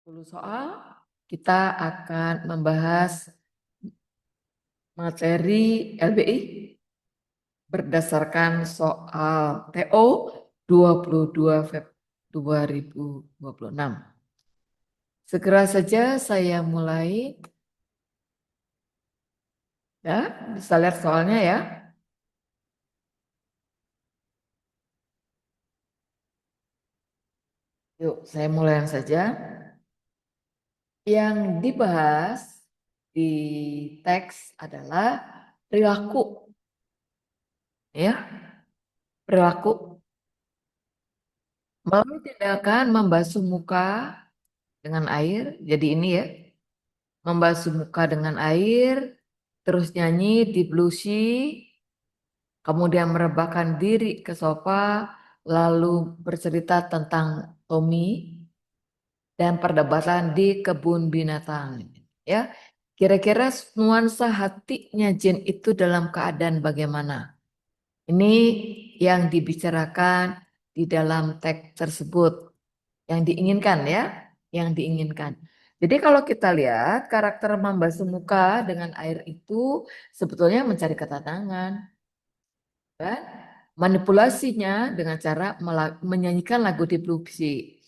10 soal, kita akan membahas materi LBI berdasarkan soal TO 22 Feb 2026. Segera saja saya mulai. Ya, bisa lihat soalnya ya. Yuk, saya mulai saja. Yang dibahas di teks adalah perilaku. Ya, perilaku melalui tindakan membasuh muka dengan air. Jadi ini ya, membasuh muka dengan air, terus nyanyi di blushi, kemudian merebahkan diri ke sofa, lalu bercerita tentang Tommy dan perdebatan di kebun binatang. Ya, kira-kira nuansa hatinya Jin itu dalam keadaan bagaimana? Ini yang dibicarakan di dalam teks tersebut, yang diinginkan ya, yang diinginkan. Jadi kalau kita lihat karakter membasuh muka dengan air itu sebetulnya mencari ketenangan, kan? Manipulasinya dengan cara menyanyikan lagu di bluesy.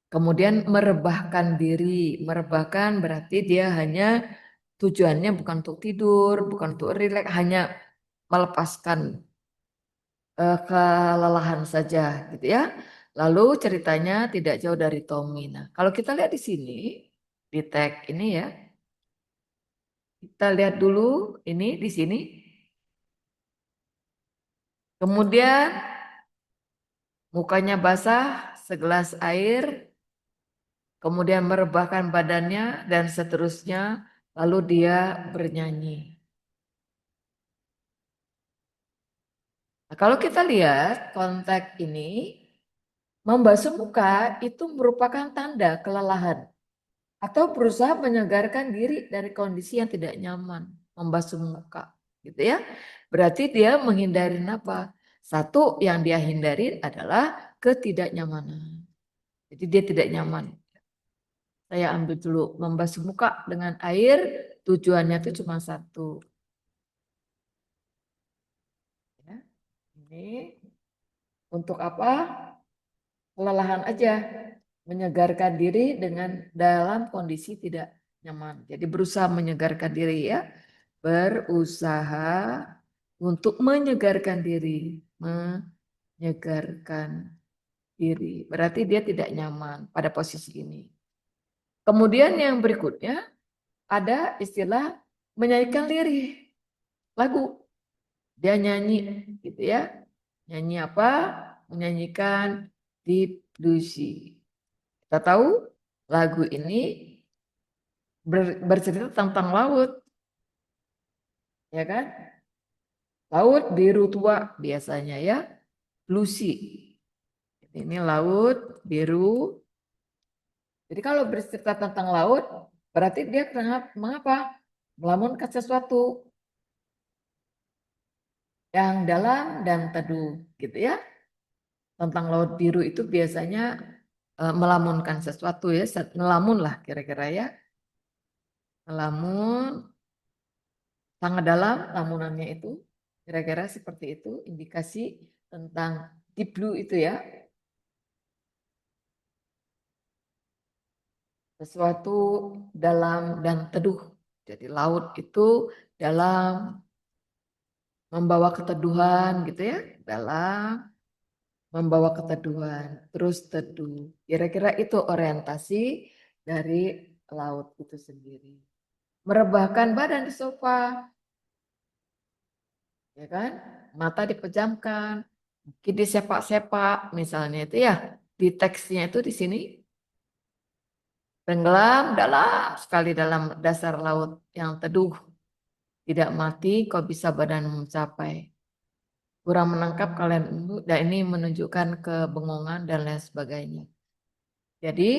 Kemudian merebahkan diri, merebahkan berarti dia hanya tujuannya bukan untuk tidur, bukan untuk rileks, hanya melepaskan kelelahan saja gitu ya. Lalu ceritanya tidak jauh dari Tommy. Nah, kalau kita lihat di sini di tag ini ya, kita lihat dulu ini di sini. Kemudian mukanya basah, segelas air, kemudian merebahkan badannya dan seterusnya, lalu dia bernyanyi. Nah, kalau kita lihat konteks ini, membasuh muka itu merupakan tanda kelelahan atau berusaha menyegarkan diri dari kondisi yang tidak nyaman, membasuh muka, gitu ya. Berarti dia menghindari apa? Satu yang dia hindari adalah ketidaknyamanan. Jadi dia tidak nyaman. Saya ambil dulu membasuh muka dengan air, tujuannya itu cuma satu. Ya, ini untuk apa? Kelelahan aja, menyegarkan diri dengan dalam kondisi tidak nyaman. Jadi berusaha menyegarkan diri ya, berusaha untuk menyegarkan diri, menyegarkan diri. Berarti dia tidak nyaman pada posisi ini. Kemudian yang berikutnya ada istilah menyanyikan lirik lagu. Dia nyanyi gitu ya. Nyanyi apa? Menyanyikan Deep Blue Sea. Kita tahu lagu ini bercerita tentang laut. Ya kan? Laut biru tua biasanya ya. Blue Sea. Ini laut biru. Jadi kalau bercerita tentang laut, berarti dia mengapa? Melamunkan sesuatu yang dalam dan teduh gitu ya. Tentang laut biru itu biasanya melamunkan sesuatu ya, ngelamun lah kira-kira ya. Ngelamun, sangat dalam lamunannya itu, kira-kira seperti itu indikasi tentang deep blue itu ya. Sesuatu dalam dan teduh. Jadi laut itu dalam, membawa keteduhan gitu ya, dalam membawa keteduhan, terus teduh. Kira-kira itu orientasi dari laut itu sendiri. Merebahkan badan di sofa, ya kan? Mata dipejamkan, mungkin disepak-sepak misalnya itu ya. Di teksnya itu di sini tenggelam dalam sekali dalam dasar laut yang teduh. Tidak mati, kau bisa badan mencapai. Kurang menangkap kalian dan ini menunjukkan kebengongan dan lain sebagainya. Jadi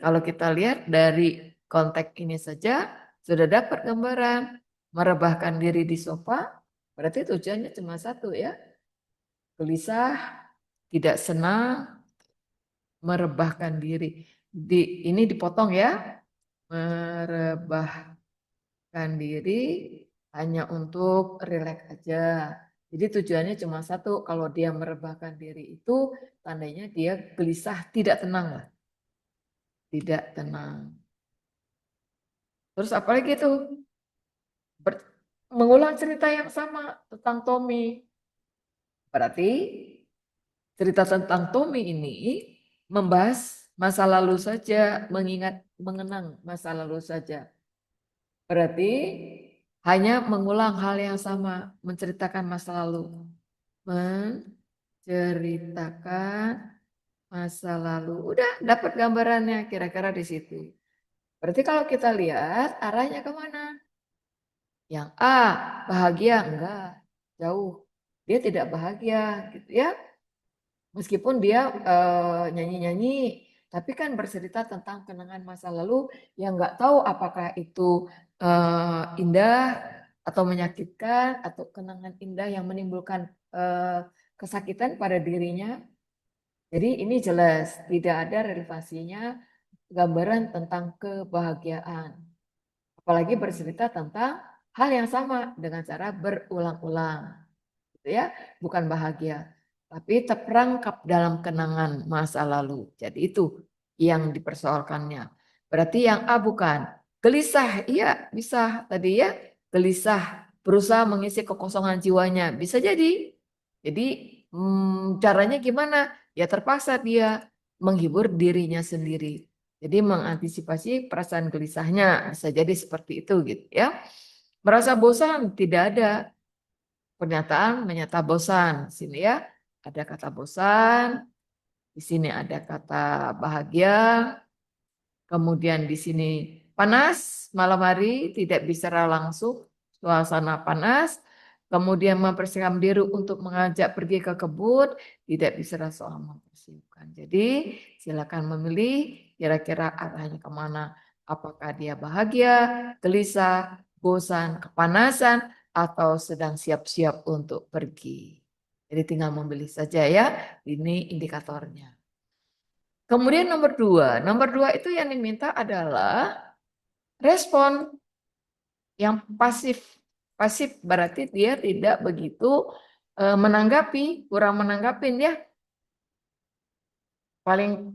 kalau kita lihat dari konteks ini saja sudah dapat gambaran merebahkan diri di sofa, berarti tujuannya cuma satu ya, gelisah, tidak senang, merebahkan diri. ini dipotong ya. Merebahkan diri hanya untuk rileks aja. Jadi tujuannya cuma satu, kalau dia merebahkan diri itu tandanya dia gelisah, tidak tenang lah. Tidak tenang. Terus apalagi itu? Mengulang cerita yang sama tentang Tommy. Berarti cerita tentang Tommy ini membahas masa lalu saja, mengenang masa lalu saja. Berarti hanya mengulang hal yang sama, menceritakan masa lalu. Menceritakan masa lalu. Udah dapat gambarannya kira-kira di situ. Berarti kalau kita lihat arahnya kemana? Yang A, bahagia, enggak, jauh. Dia tidak bahagia gitu ya. Meskipun dia nyanyi-nyanyi, tapi kan bercerita tentang kenangan masa lalu yang enggak tahu apakah itu indah atau menyakitkan atau kenangan indah yang menimbulkan kesakitan pada dirinya. Jadi ini jelas tidak ada relevansinya gambaran tentang kebahagiaan. Apalagi bercerita tentang hal yang sama dengan cara berulang-ulang. Gitu ya, bukan bahagia, tapi terperangkap dalam kenangan masa lalu. Jadi itu yang dipersoalkannya. Berarti yang A bukan. Gelisah, iya bisa tadi ya. Gelisah, berusaha mengisi kekosongan jiwanya. Bisa jadi. Jadi caranya gimana? Ya terpaksa dia menghibur dirinya sendiri. Jadi mengantisipasi perasaan gelisahnya. Bisa jadi seperti itu gitu ya. Merasa bosan, tidak ada pernyataan menyata bosan. Sini ya, ada kata bosan, di sini ada kata bahagia, kemudian di sini panas, malam hari tidak bicara langsung, suasana panas, kemudian mempersiapkan diri untuk mengajak pergi ke kebun, tidak bicara soal mempersiapkan. Jadi silakan memilih kira-kira arahnya kemana. Apakah dia bahagia, gelisah, bosan, kepanasan, atau sedang siap-siap untuk pergi. Jadi tinggal memilih saja ya, ini indikatornya. Kemudian nomor dua itu yang diminta adalah respon yang pasif. Pasif berarti dia tidak begitu menanggapi, kurang menanggapin ya. Paling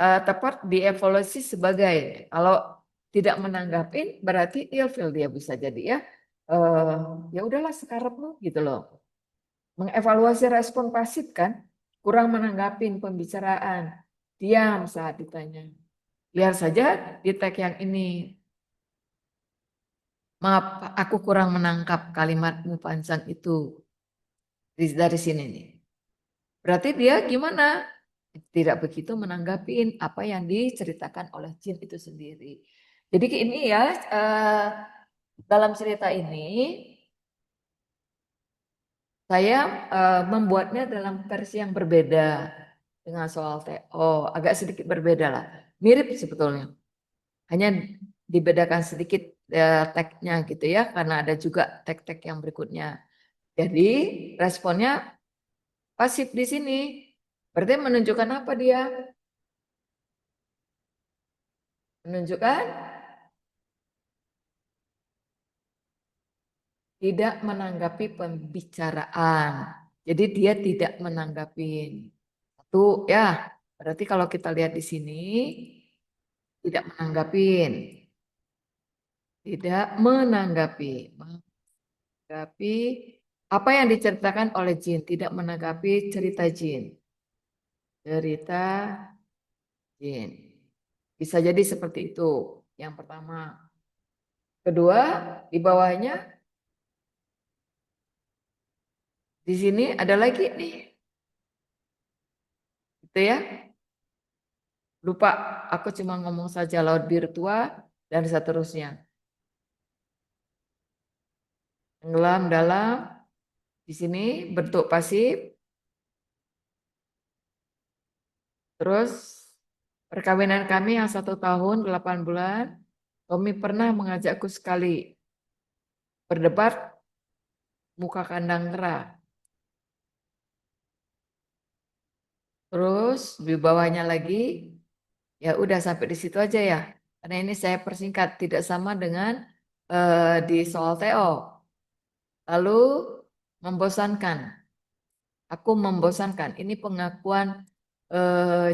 tepat dievaluasi sebagai kalau tidak menanggapin berarti ilfil dia bisa jadi ya. Ya udahlah sekarang gitu loh. Mengevaluasi respon pasif kan, kurang menanggapin pembicaraan, diam saat ditanya. Lihat saja di tag yang ini. Maaf, aku kurang menangkap kalimatmu panjang itu. Dari sini nih. Berarti dia gimana? Tidak begitu menanggapi apa yang diceritakan oleh jin itu sendiri. Jadi ini ya, dalam cerita ini, saya membuatnya dalam versi yang berbeda dengan soal TO, agak sedikit berbeda lah. Mirip sebetulnya. Hanya dibedakan sedikit tagnya gitu ya, karena ada juga tag-tag yang berikutnya. Jadi responnya pasif di sini. Berarti menunjukkan apa dia? Menunjukkan tidak menanggapi pembicaraan. Jadi dia tidak menanggapi. Satu ya, berarti kalau kita lihat di sini tidak menanggapi. Tidak menanggapi. Menanggapi apa yang diceritakan oleh jin, tidak menanggapi cerita jin. Cerita jin. Bisa jadi seperti itu. Yang pertama. Kedua, di bawahnya di sini ada lagi nih. Gitu ya. Lupa, aku cuma ngomong saja laut biru tua dan seterusnya. Tenggelam dalam, di sini bentuk pasif. Terus perkawinan kami yang 1 tahun 8 bulan, Tommy pernah mengajakku sekali berdebat muka kandang kera. Terus di bawahnya lagi, Ya udah sampai di situ aja ya. Karena ini saya persingkat, tidak sama dengan di soal TO. Lalu membosankan. Aku membosankan. Ini pengakuan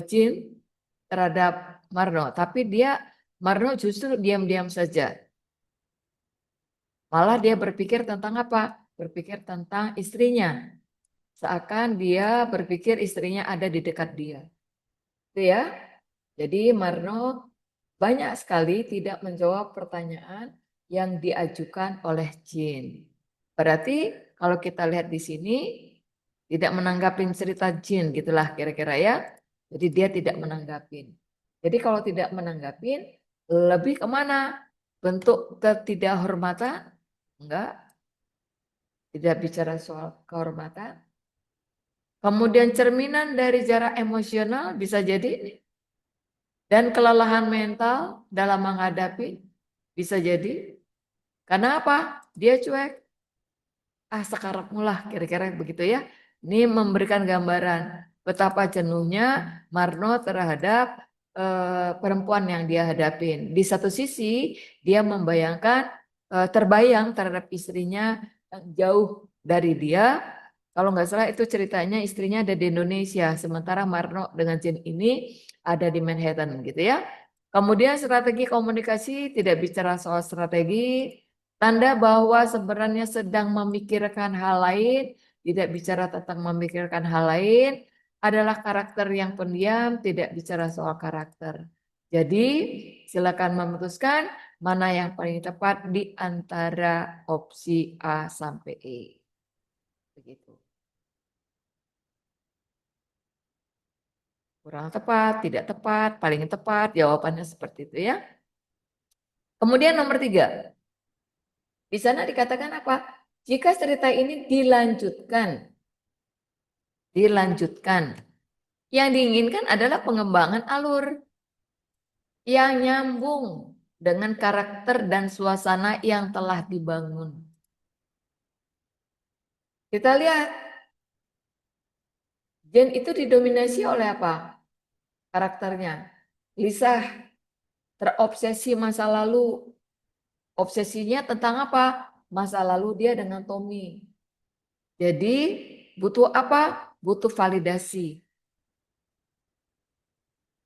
Jin terhadap Marno. Tapi Marno justru diam-diam saja. Malah dia berpikir tentang apa? Berpikir tentang istrinya. Seakan dia berpikir istrinya ada di dekat dia. Itu ya. Jadi Marno banyak sekali tidak menjawab pertanyaan yang diajukan oleh Jin. Berarti kalau kita lihat di sini tidak menanggapi cerita Jin gitulah kira-kira ya. Jadi dia tidak menanggapi. Jadi kalau tidak menanggapi lebih kemana? Bentuk ketidakhormatan? Enggak, tidak bicara soal kehormatan. Kemudian cerminan dari jarak emosional bisa jadi dan kelelahan mental dalam menghadapi bisa jadi. Karena apa? Dia cuek. Sekarang mulah kira-kira begitu ya. Ini memberikan gambaran betapa jenuhnya Marno terhadap perempuan yang dia hadapin. Di satu sisi dia membayangkan terbayang terhadap istrinya yang jauh dari dia. Kalau nggak salah itu ceritanya istrinya ada di Indonesia, sementara Marno dengan Jen ini ada di Manhattan gitu ya. Kemudian strategi komunikasi, tidak bicara soal strategi, tanda bahwa sebenarnya sedang memikirkan hal lain, tidak bicara tentang memikirkan hal lain, adalah karakter yang pendiam, tidak bicara soal karakter. Jadi silakan memutuskan mana yang paling tepat di antara opsi A sampai E. Begitu. Kurang tepat, tidak tepat, paling tepat, jawabannya seperti itu ya. Kemudian nomor 3. Di sana dikatakan apa? Jika cerita ini dilanjutkan. Yang diinginkan adalah pengembangan alur yang nyambung dengan karakter dan suasana yang telah dibangun. Kita lihat, Jen itu didominasi oleh apa? Karakternya. Lisa terobsesi masa lalu. Obsesinya tentang apa? Masa lalu dia dengan Tommy. Jadi butuh apa? Butuh validasi.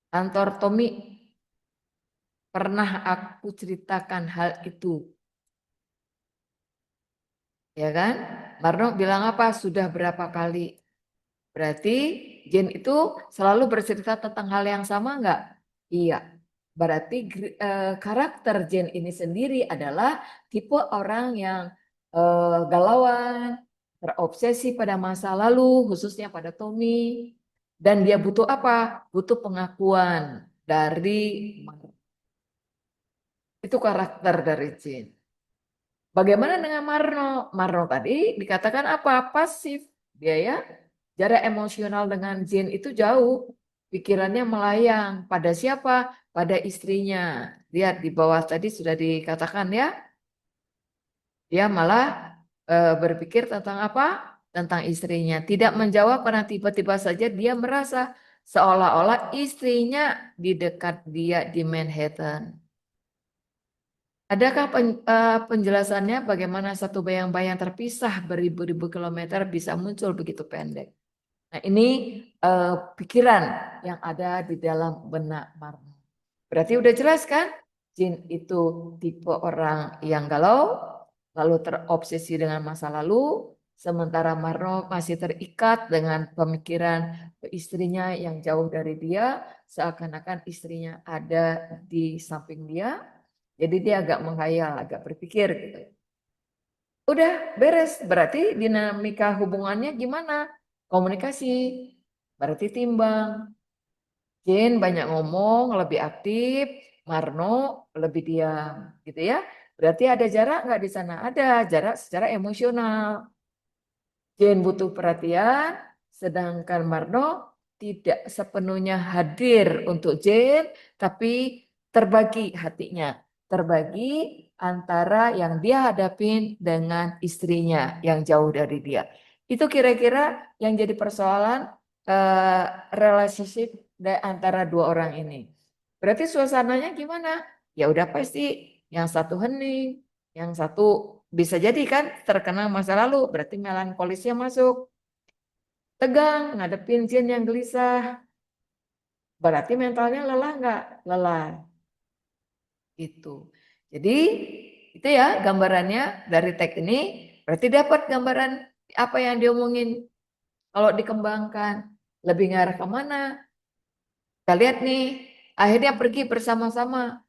Kantor Tommy, pernah aku ceritakan hal itu. Ya kan? Marno bilang apa? Sudah berapa kali? Berarti Jen itu selalu bercerita tentang hal yang sama enggak? Iya. Berarti karakter Jen ini sendiri adalah tipe orang yang galauan, terobsesi pada masa lalu, khususnya pada Tommy. Dan dia butuh apa? Butuh pengakuan dari Marno. Itu karakter dari Jen. Bagaimana dengan Marno? Marno tadi dikatakan apa? Pasif. Dia ya, jarak emosional dengan Jin itu jauh. Pikirannya melayang. Pada siapa? Pada istrinya. Lihat di bawah tadi sudah dikatakan ya. Dia malah berpikir tentang apa? Tentang istrinya. Tidak menjawab karena tiba-tiba saja dia merasa seolah-olah istrinya di dekat dia di Manhattan. Adakah penjelasannya bagaimana satu bayang-bayang terpisah beribu-ribu kilometer bisa muncul begitu pendek? Nah ini pikiran yang ada di dalam benak Marno. Berarti udah jelas kan? Jin itu tipe orang yang galau, lalu terobsesi dengan masa lalu, sementara Marno masih terikat dengan pemikiran istrinya yang jauh dari dia, seakan-akan istrinya ada di samping dia. Jadi dia agak menghayal, agak berpikir gitu. Udah beres, berarti dinamika hubungannya gimana? Komunikasi, berarti timbang. Jin banyak ngomong, lebih aktif, Marno lebih diam, gitu ya. Berarti ada jarak nggak di sana? Ada jarak secara emosional. Jin butuh perhatian, sedangkan Marno tidak sepenuhnya hadir untuk Jin, tapi terbagi hatinya. Terbagi antara yang dia hadapin dengan istrinya yang jauh dari dia. Itu kira-kira yang jadi persoalan relationship antara dua orang ini. Berarti suasananya gimana? Ya udah pasti yang satu hening, yang satu bisa jadi kan terkena masa lalu, berarti melankolisnya masuk. Tegang, ngadepin Jin yang gelisah, berarti mentalnya lelah nggak? Lelah. Gitu. Jadi itu ya gambarannya dari teks ini, berarti dapat gambaran apa yang diomongin. Kalau dikembangkan, lebih ngarah kemana? Kita lihat nih, akhirnya pergi bersama-sama.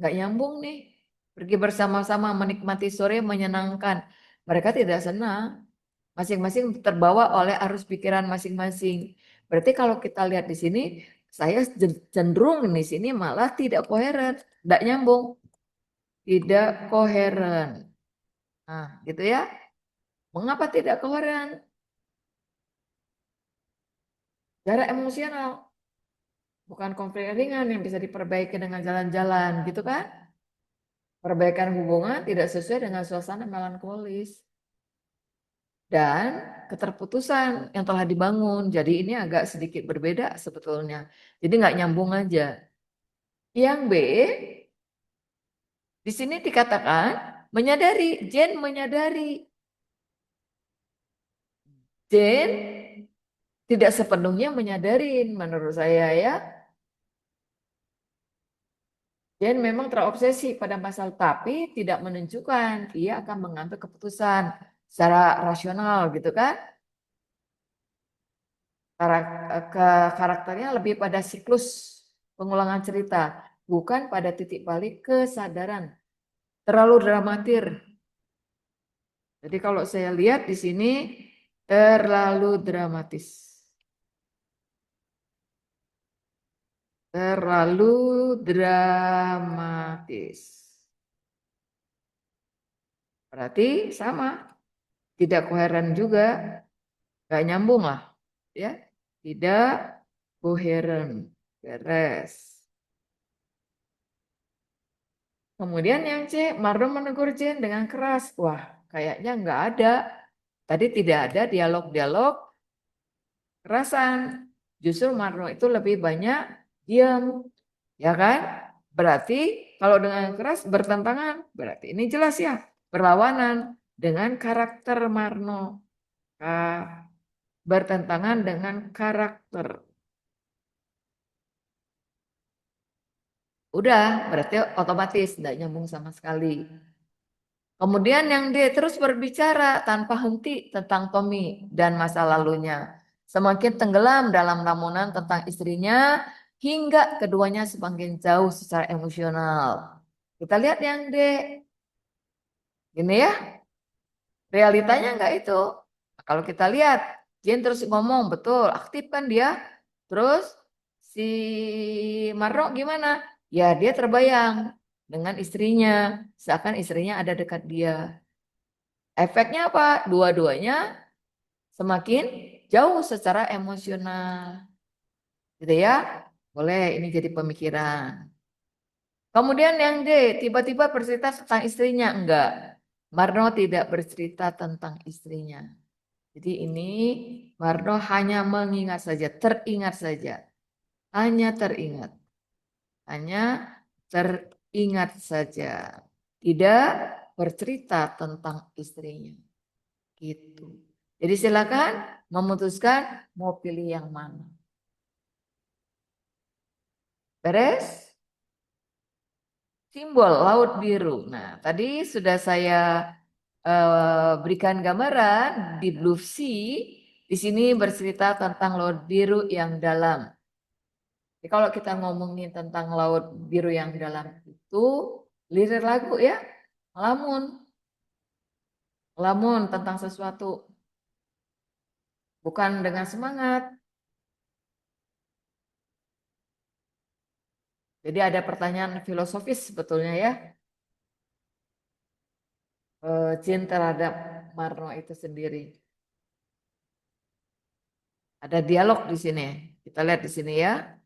Nggak nyambung nih. Pergi bersama-sama menikmati sore menyenangkan. Mereka tidak senang. Masing-masing terbawa oleh arus pikiran masing-masing. Berarti kalau kita lihat di sini, saya cenderung di sini malah tidak koheren, tidak nyambung, tidak koheren. Nah, gitu ya. Mengapa tidak koheren? Jarak emosional, bukan konflik ringan yang bisa diperbaiki dengan jalan-jalan, gitu kan? Perbaikan hubungan tidak sesuai dengan suasana melankolis dan keterputusan yang telah dibangun. Jadi ini agak sedikit berbeda sebetulnya. Jadi nggak nyambung aja. Yang B, di sini dikatakan menyadari, Jen menyadari. Jen tidak sepenuhnya menyadarin menurut saya ya. Jen memang terobsesi pada masalah tapi tidak menunjukkan ia akan mengambil keputusan secara rasional gitu kan. Karakternya lebih pada siklus pengulangan cerita, bukan pada titik balik kesadaran. Terlalu dramatir. Jadi kalau saya lihat di sini terlalu dramatis. Terlalu dramatis. Berarti sama, tidak koheren juga, gak nyambung lah, ya, tidak koheren, beres. Kemudian yang C, Marno menegur Jen dengan keras. Wah, kayaknya nggak ada. Tadi tidak ada dialog-dialog kerasan. Justru Marno itu lebih banyak diam, ya kan? Berarti kalau dengan keras bertentangan, berarti ini jelas ya, berlawanan dengan karakter Marno. Bertentangan dengan karakter. Udah, berarti otomatis tidak nyambung sama sekali. Kemudian yang dia terus berbicara tanpa henti tentang Tommy dan masa lalunya. Semakin tenggelam dalam lamunan tentang istrinya hingga keduanya semakin jauh secara emosional. Kita lihat yang D. Ini ya, realitanya enggak itu. Kalau kita lihat, Jin terus ngomong, betul, aktif kan dia. Terus si Marno gimana? Ya dia terbayang dengan istrinya, seakan istrinya ada dekat dia. Efeknya apa? Dua-duanya semakin jauh secara emosional. Gitu ya. Boleh, ini jadi pemikiran. Kemudian yang D, tiba-tiba bercerita tentang istrinya. Enggak. Marno tidak bercerita tentang istrinya. Jadi ini Marno hanya mengingat saja, teringat saja. Hanya teringat. Hanya teringat saja. Tidak bercerita tentang istrinya. Gitu. Jadi silakan memutuskan mau pilih yang mana. Beres? Simbol laut biru. Nah, tadi sudah saya berikan gambaran di Blue Sea. Di sini bercerita tentang laut biru yang dalam. Jadi kalau kita ngomongin tentang laut biru yang dalam itu, lirik lagu ya, lamun, lamun tentang sesuatu, bukan dengan semangat. Jadi ada pertanyaan filosofis sebetulnya ya, cinta terhadap Marno itu sendiri. Ada dialog di sini. Kita lihat di sini ya.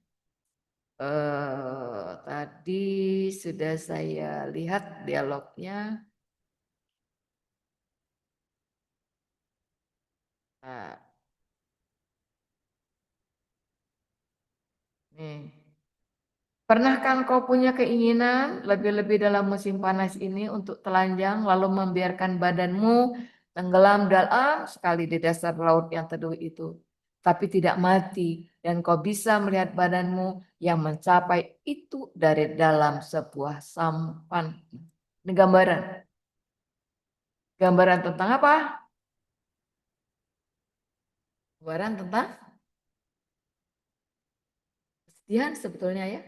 Tadi sudah saya lihat dialognya. Nah, nih. Pernahkah kau punya keinginan lebih-lebih dalam musim panas ini untuk telanjang lalu membiarkan badanmu tenggelam dalam sekali di dasar laut yang teduh itu, tapi tidak mati dan kau bisa melihat badanmu yang mencapai itu dari dalam sebuah sampan. Ini gambaran. Gambaran tentang apa? Gambaran tentang kesedihan sebetulnya ya.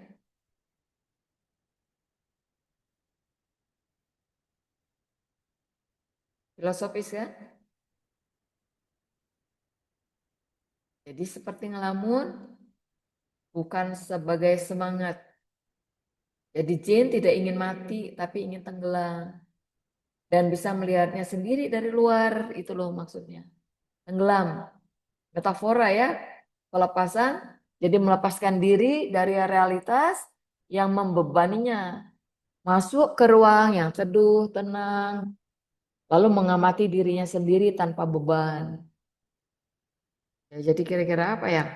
Filosofis kan? Jadi seperti ngelamun bukan sebagai semangat. Jadi jin tidak ingin mati tapi ingin tenggelam dan bisa melihatnya sendiri dari luar, itu loh maksudnya. Tenggelam, metafora ya, pelepasan, jadi melepaskan diri dari realitas yang membebaninya, masuk ke ruang yang teduh, tenang, lalu mengamati dirinya sendiri tanpa beban. Ya, jadi kira-kira apa ya?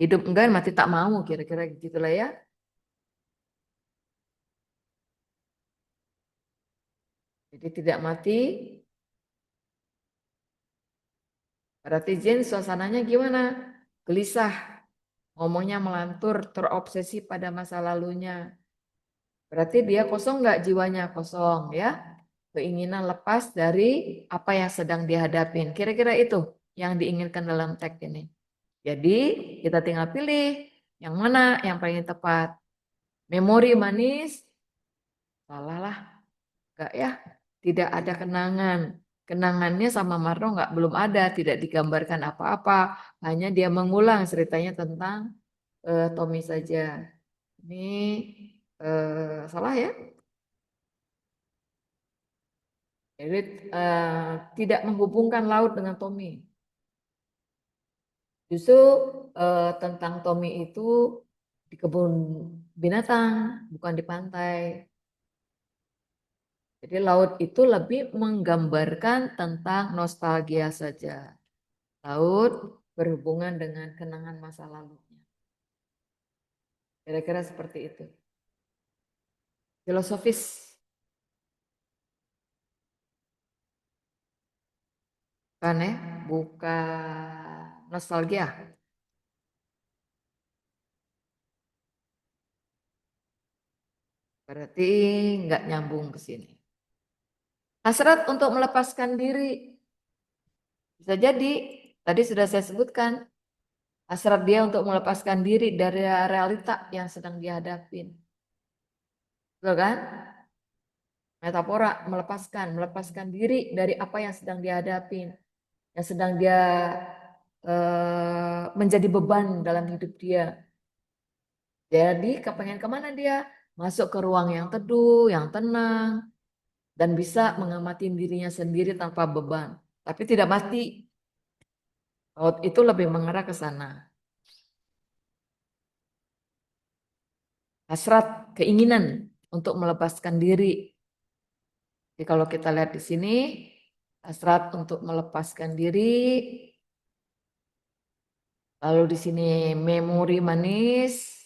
Hidup enggak, mati tak mau, kira-kira gitulah ya. Jadi tidak mati, berarti jin suasananya gimana? Gelisah, ngomongnya melantur, terobsesi pada masa lalunya. Berarti dia kosong nggak jiwanya? Kosong ya. Keinginan lepas dari apa yang sedang dihadapin. Kira-kira itu yang diinginkan dalam teks ini. Jadi kita tinggal pilih yang mana yang paling tepat. Memori manis, salah lah. Enggak ya. Tidak ada kenangan. Kenangannya sama Marno nggak belum ada, tidak digambarkan apa-apa. Hanya dia mengulang ceritanya tentang Tommy saja. Ini salah ya. Jadi tidak menghubungkan laut dengan Tommy. Justru tentang Tommy itu di kebun binatang, bukan di pantai. Jadi laut itu lebih menggambarkan tentang nostalgia saja. Laut berhubungan dengan kenangan masa lalunya. Kira-kira seperti itu. Filosofis kan ya, bukan nostalgia. Berarti nggak nyambung ke sini. Hasrat untuk melepaskan diri bisa jadi, tadi sudah saya sebutkan, hasrat dia untuk melepaskan diri dari realita yang sedang dihadapin. Betul kan? Metafora melepaskan diri dari apa yang sedang dihadapin, yang sedang dia menjadi beban dalam hidup dia. Jadi kepengen kemana dia? Masuk ke ruang yang teduh, yang tenang, dan bisa mengamati dirinya sendiri tanpa beban. Tapi tidak mati. Laut itu lebih mengarah ke sana. Hasrat, keinginan untuk melepaskan diri. Jadi kalau kita lihat di sini, hasrat untuk melepaskan diri. Lalu di sini memori manis,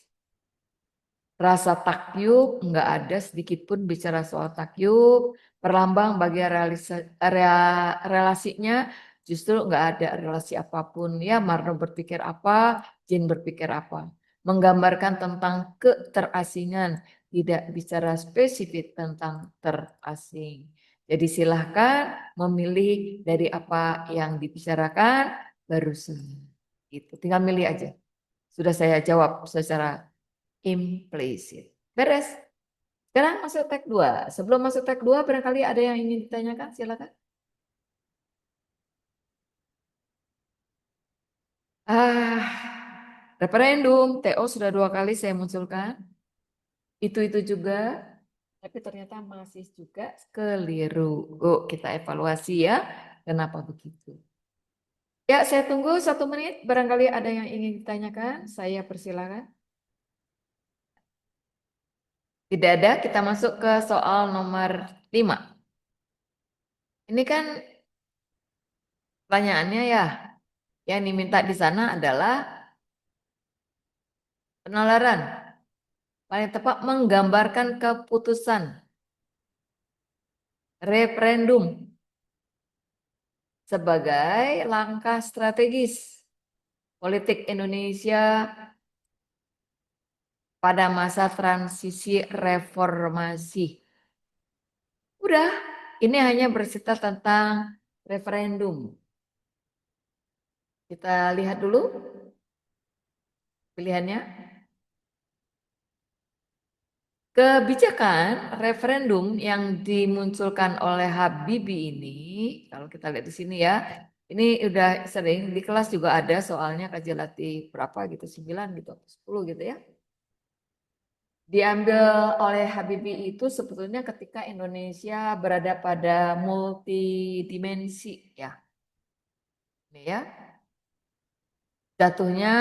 rasa takyub, enggak ada sedikit pun bicara soal takyub. Perlambang bagi relasinya, justru enggak ada relasi apapun. Ya, Marno berpikir apa, Jin berpikir apa. Menggambarkan tentang keterasingan, tidak bicara spesifik tentang terasing. Jadi silahkan memilih dari apa yang dibicarakan barusan. Gitu. Tinggal milih aja. Sudah saya jawab secara implisit. Beres. Sekarang masuk tag 2. Sebelum masuk tag 2, barangkali ada yang ingin ditanyakan, silakan. Referendum TO sudah 2 kali saya munculkan. Itu juga, tapi ternyata masih juga keliru. Oh, kita evaluasi ya, kenapa begitu. Ya, saya tunggu 1 menit. Barangkali ada yang ingin ditanyakan, saya persilakan. Tidak ada, kita masuk ke soal nomor 5. Ini kan pertanyaannya ya, yang diminta di sana adalah penalaran. paling tepat menggambarkan keputusan referendum sebagai langkah strategis politik Indonesia pada masa transisi reformasi. Udah, ini hanya bercerita tentang referendum. Kita lihat dulu pilihannya. Kebijakan referendum yang dimunculkan oleh Habibie ini, kalau kita lihat di sini ya, ini udah sering di kelas juga ada soalnya kajian latih berapa gitu, 9 gitu, 10 gitu ya. Diambil oleh Habibie itu sebetulnya ketika Indonesia berada pada multidimensi ya. Ini ya. Jatuhnya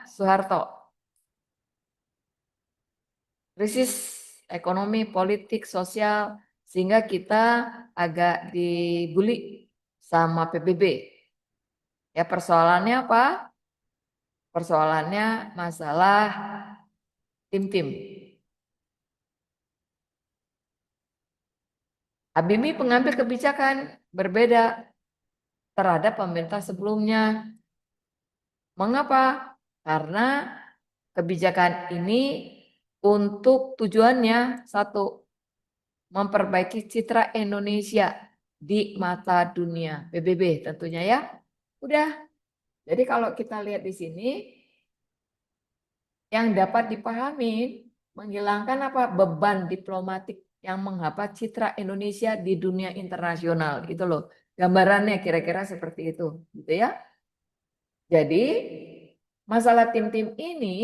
Soeharto. Krisis ekonomi, politik, sosial, sehingga kita agak dibully sama PBB. Ya persoalannya apa? Persoalannya masalah tim-tim. Habibie pengambil kebijakan berbeda terhadap pemerintah sebelumnya. Mengapa? Karena kebijakan ini untuk tujuannya satu, memperbaiki citra Indonesia di mata dunia, PBB tentunya ya. Udah. Jadi kalau kita lihat di sini yang dapat dipahami menghilangkan apa beban diplomatik yang menghambat citra Indonesia di dunia internasional itu loh. Gambarannya kira-kira seperti itu, gitu ya. Jadi masalah tim-tim ini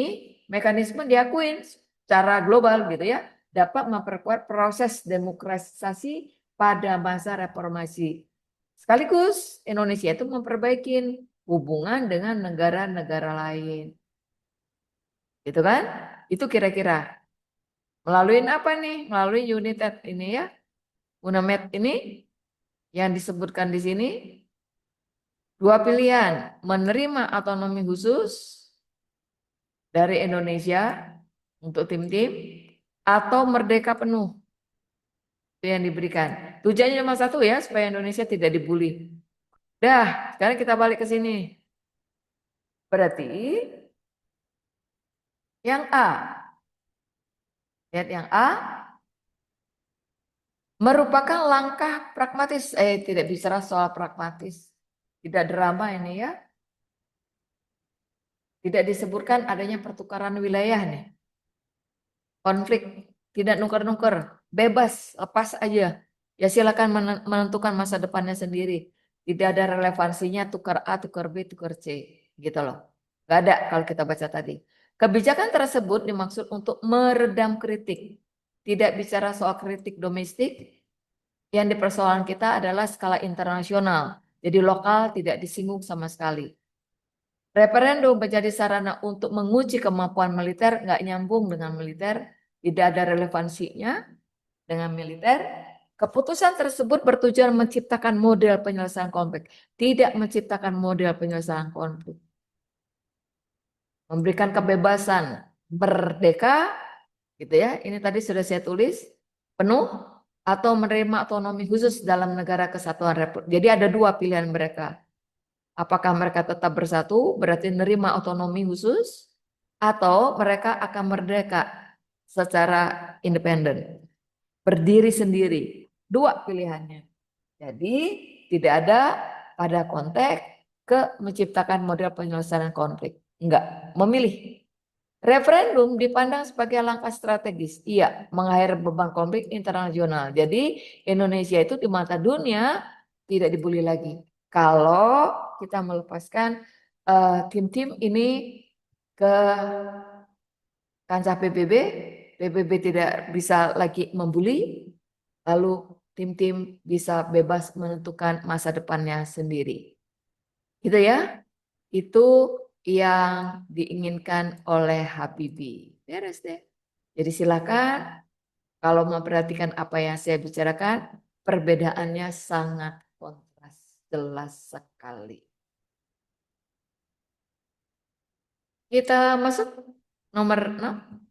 mekanisme diakuin secara global gitu ya, dapat memperkuat proses demokratisasi pada masa reformasi. Sekaligus Indonesia itu memperbaiki hubungan dengan negara-negara lain. Gitu kan? Itu kira-kira. Melalui apa nih? Melalui United ini ya. UNAMED ini yang disebutkan di sini. Dua pilihan, menerima otonomi khusus dari Indonesia untuk tim-tim atau merdeka penuh. Itu yang diberikan. Tujuannya cuma satu ya, supaya Indonesia tidak dibully. Dah, sekarang kita balik ke sini. Berarti yang A. Lihat yang A. Merupakan langkah pragmatis. Tidak bicara soal pragmatis. Tidak drama ini ya. Tidak disebutkan adanya pertukaran wilayah nih. Konflik. Tidak nuker-nuker. Bebas, lepas aja. Ya silakan menentukan masa depannya sendiri. Tidak ada relevansinya tukar A, tukar B, tukar C. Gitu loh. Gak ada kalau kita baca tadi. Kebijakan tersebut dimaksud untuk meredam kritik. Tidak bicara soal kritik domestik. Yang dipersoalkan kita adalah skala internasional. Jadi lokal tidak disinggung sama sekali. Referendum menjadi sarana untuk menguji kemampuan militer, nggak nyambung dengan militer, tidak ada relevansinya dengan militer. Keputusan tersebut bertujuan menciptakan model penyelesaian konflik, tidak menciptakan model penyelesaian konflik. Memberikan kebebasan merdeka, gitu ya. Ini tadi sudah saya tulis, penuh atau menerima otonomi khusus dalam negara kesatuan Republik. Jadi ada dua pilihan mereka. Apakah mereka tetap bersatu, berarti menerima otonomi khusus, atau mereka akan merdeka secara independen, berdiri sendiri. Dua pilihannya. Jadi tidak ada pada konteks ke menciptakan model penyelesaian konflik. Enggak, memilih. Referendum dipandang sebagai langkah strategis. Iya, mengakhiri beban konflik internasional. Jadi Indonesia itu di mata dunia tidak dibully lagi. Kalau kita melepaskan tim-tim ini ke kancah PBB, PBB tidak bisa lagi membuli, lalu tim-tim bisa bebas menentukan masa depannya sendiri. Gitu ya. Itu yang diinginkan oleh Habibie. Beres deh. Jadi silakan kalau memperhatikan apa yang saya bicarakan, perbedaannya sangat kontras, jelas sekali. Kita masuk nomor 6.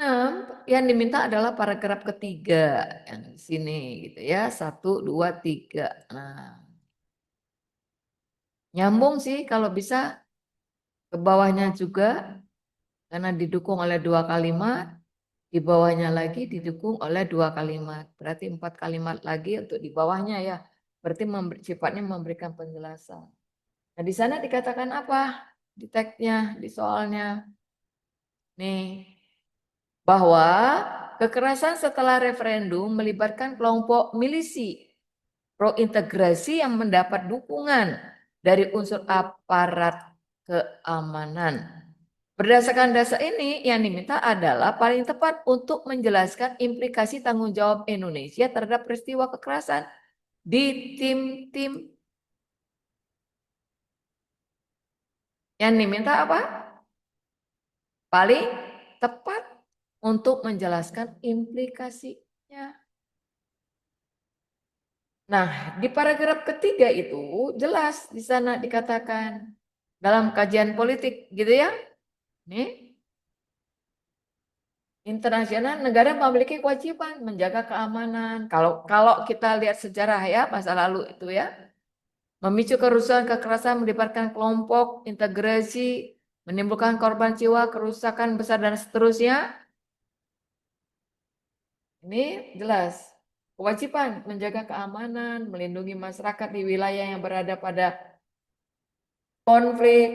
Nah, yang diminta adalah paragraf ketiga yang di sini gitu ya. 1, 2, 3. Nah, nyambung sih kalau bisa ke bawahnya juga karena didukung oleh 2 kalimat, di bawahnya lagi didukung oleh 2 kalimat. Berarti 4 kalimat lagi untuk di bawahnya ya. Berarti sifatnya memberikan penjelasan. Nah, di sana dikatakan apa? Di teksnya, di soalnya. Nih, bahwa kekerasan setelah referendum melibatkan kelompok milisi pro-integrasi yang mendapat dukungan dari unsur aparat keamanan. Berdasarkan dasar ini, yang diminta adalah paling tepat untuk menjelaskan implikasi tanggung jawab Indonesia terhadap peristiwa kekerasan di tim-tim. Yang diminta apa? Paling tepat untuk menjelaskan implikasinya. Nah, di paragraf ketiga itu jelas di sana dikatakan dalam kajian politik gitu ya. Nih, internasional negara memiliki kewajiban menjaga keamanan. Kalau kita lihat sejarah ya masa lalu itu ya, memicu kerusuhan kekerasan melibatkan kelompok integrasi, menimbulkan korban jiwa, kerusakan besar dan seterusnya. Ini jelas kewajiban menjaga keamanan, melindungi masyarakat di wilayah yang berada pada konflik,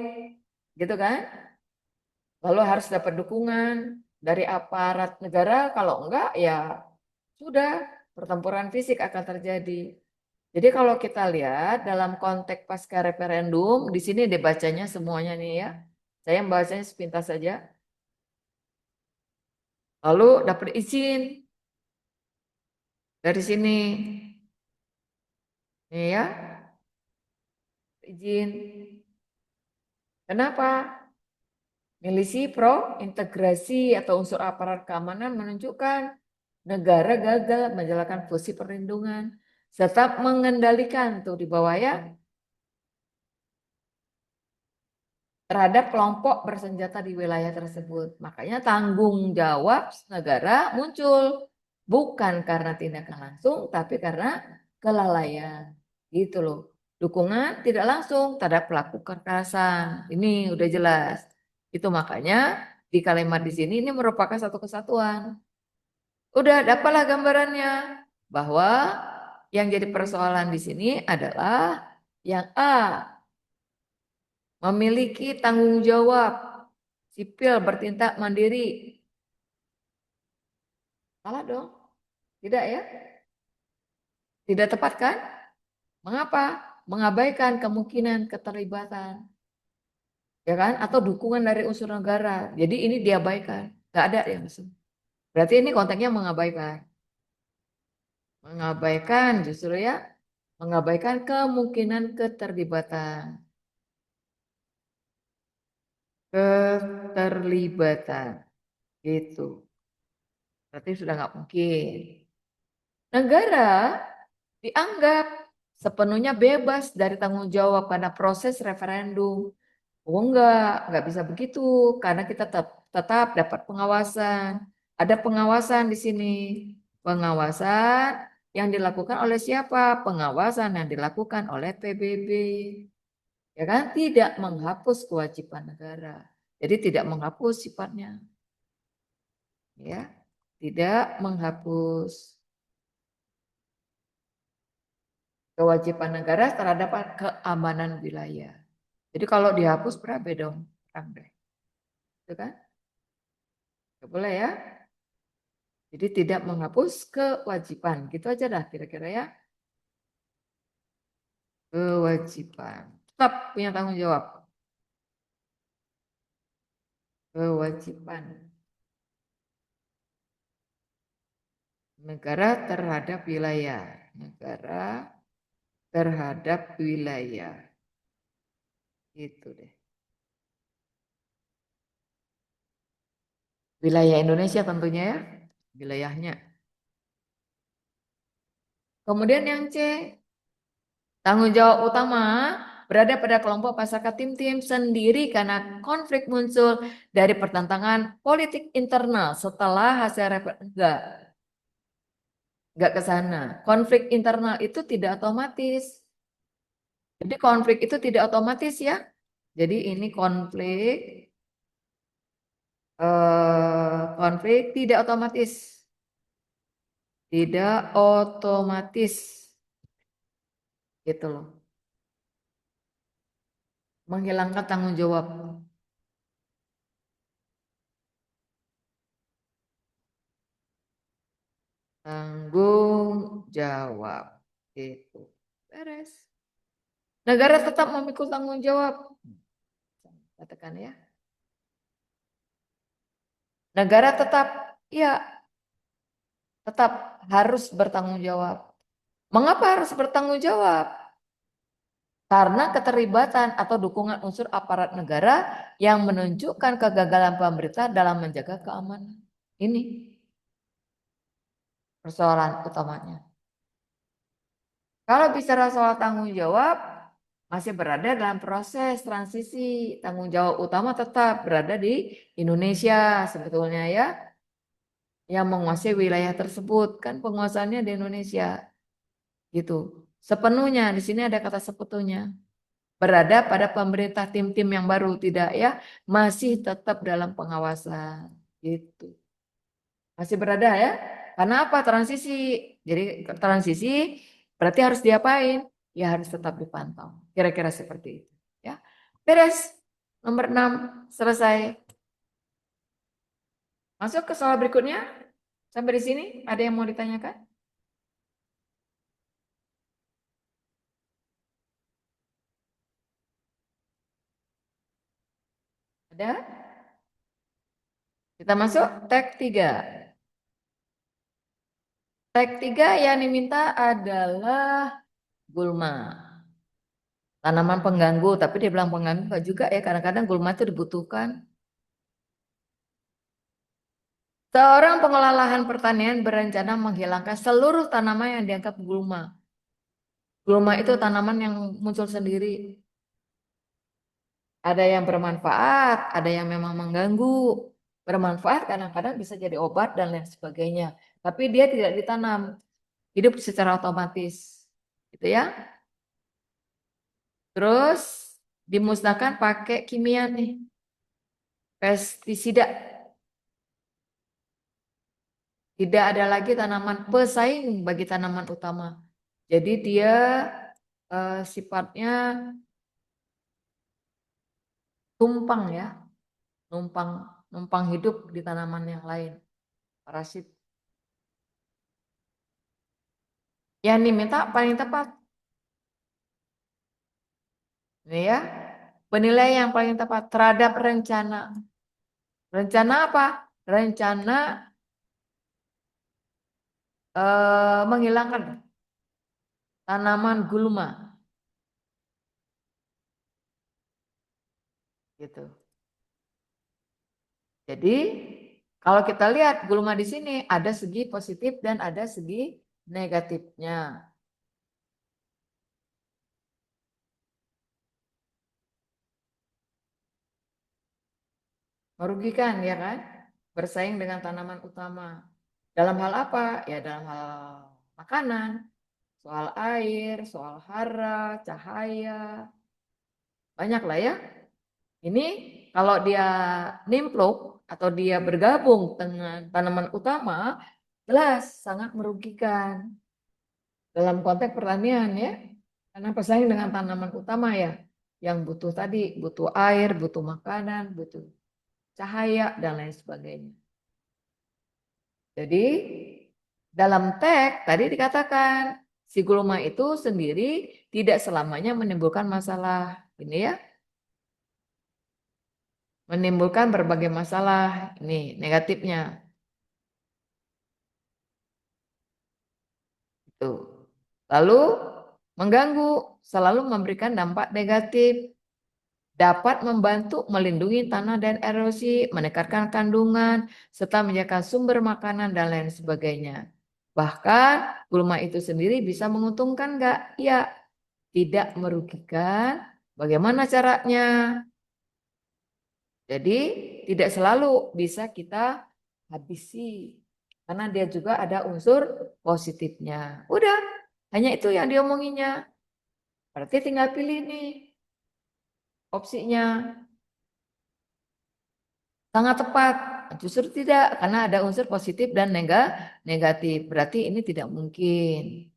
gitu kan? Lalu harus dapat dukungan dari aparat negara, kalau enggak ya sudah pertempuran fisik akan terjadi. Jadi kalau kita lihat dalam konteks pasca referendum, di sini dibacanya semuanya nih ya. Saya membacanya sepintas saja. Lalu dapat izin dari sini. Nih ya, izin. Kenapa? Milisi pro integrasi atau unsur aparat keamanan menunjukkan negara gagal menjalankan fungsi perlindungan serta mengendalikan tuh di bawah ya terhadap kelompok bersenjata di wilayah tersebut. Makanya tanggung jawab negara muncul bukan karena tindakan langsung tapi karena kelalaian. Gitu loh. Dukungan tidak langsung terhadap pelaku kekerasan. Ini udah jelas. Itu makanya di kalimat di sini ini merupakan satu kesatuan. Udah dapatlah gambarannya bahwa yang jadi persoalan di sini adalah yang A, memiliki tanggung jawab sipil bertindak mandiri. Salah dong? Tidak ya? Tidak tepat kan? Mengapa? Mengabaikan kemungkinan keterlibatan. Ya kan? Atau dukungan dari unsur negara. Jadi ini diabaikan. Gak ada yang berarti ini konteksnya mengabaikan. Mengabaikan justru ya. Mengabaikan kemungkinan keterlibatan. Keterlibatan. Gitu. Berarti sudah nggak mungkin. Negara dianggap sepenuhnya bebas dari tanggung jawab karena proses referendum. Oh enggak bisa begitu karena kita tetap dapat pengawasan. Ada pengawasan di sini. Pengawasan yang dilakukan oleh siapa? Pengawasan yang dilakukan oleh PBB. Ya kan? Tidak menghapus kewajiban negara. Jadi tidak menghapus sifatnya. Ya, tidak menghapus kewajiban negara terhadap keamanan wilayah. Jadi kalau dihapus berabe dong, perang deh. Itu kan? Gak boleh ya. Jadi tidak menghapus kewajiban. Gitu aja dah kira-kira ya. Kewajiban. Tetap punya tanggung jawab. Kewajiban. Negara terhadap wilayah. Negara terhadap wilayah. Gitu deh. Wilayah Indonesia tentunya ya. Wilayahnya. Kemudian yang C. Tanggung jawab utama berada pada kelompok masyarakat tim-tim sendiri karena konflik muncul dari pertentangan politik internal setelah hasil enggak ke sana. Konflik internal itu tidak otomatis. Jadi konflik itu tidak otomatis ya. Jadi ini konflik tidak otomatis. Tidak otomatis. Gitu loh. Menghilangkan tanggung jawab. Tanggung jawab. Itu. Beres. Negara tetap memikul tanggung jawab. Katakan ya. Negara tetap harus bertanggung jawab. Mengapa harus bertanggung jawab? Karena keterlibatan atau dukungan unsur aparat negara yang menunjukkan kegagalan pemerintah dalam menjaga keamanan. Ini persoalan utamanya. Kalau bicara soal tanggung jawab, masih berada dalam proses transisi. Tanggung jawab utama tetap berada di Indonesia sebetulnya ya. Yang menguasai wilayah tersebut. Kan penguasaannya di Indonesia. Gitu. Sepenuhnya, di sini ada kata sepenuhnya. Berada pada pemerintah tim-tim yang baru. Tidak ya, masih tetap dalam pengawasan. Gitu. Masih berada ya. Karena apa? Transisi. Jadi transisi berarti harus diapain? Ya harus tetap dipantau. Kira-kira seperti itu. Ya, beres. Nomor 6 selesai. Masuk ke soal berikutnya. Sampai di sini ada yang mau ditanyakan? Ada? Kita masuk tag 3. Tag 3 yang diminta adalah gulma. Tanaman pengganggu, tapi dia bilang pengganggu enggak juga ya. Kadang-kadang gulma itu dibutuhkan. Seorang pengelola lahan pertanian berencana menghilangkan seluruh tanaman yang dianggap gulma. Gulma itu tanaman yang muncul sendiri. Ada yang bermanfaat, ada yang memang mengganggu. Bermanfaat kadang-kadang bisa jadi obat dan lain sebagainya. Tapi dia tidak ditanam, hidup secara otomatis. Gitu ya. Terus dimusnahkan pakai kimia nih. Pestisida. Tidak ada lagi tanaman pesaing bagi tanaman utama. Jadi dia sifatnya tumpang ya. Numpang hidup di tanaman yang lain. Parasit. Yang diminta paling tepat. Ini ya. Penilaian yang paling tepat terhadap rencana. Rencana apa? Rencana menghilangkan tanaman gulma. Gitu. Jadi kalau kita lihat gulma di sini ada segi positif dan ada segi negatifnya. Merugikan ya kan? Bersaing dengan tanaman utama. Dalam hal apa? Ya dalam hal makanan, soal air, soal hara, cahaya. Banyak lah ya. Ini kalau dia nimpluk atau dia bergabung dengan tanaman utama, jelas sangat merugikan dalam konteks pertanian ya. Karena bersaing dengan tanaman utama ya, yang butuh tadi, butuh air, butuh makanan, butuh cahaya dan lain sebagainya. Jadi dalam teks tadi dikatakan si gulma itu sendiri tidak selamanya menimbulkan masalah, ini ya. Menimbulkan berbagai masalah, ini negatifnya. Itu. Lalu mengganggu, selalu memberikan dampak negatif. Dapat membantu melindungi tanah dan erosi, meningkatkan kandungan, serta menjaga sumber makanan dan lain sebagainya. Bahkan gulma itu sendiri bisa menguntungkan enggak? Ya, tidak merugikan Bagaimana caranya? Jadi tidak selalu bisa kita habisi. Karena dia juga ada unsur positifnya. Udah, hanya itu yang diomonginya. Berarti tinggal pilih nih opsinya. Sangat tepat. Justru tidak, karena ada unsur positif dan negatif. Berarti ini tidak mungkin.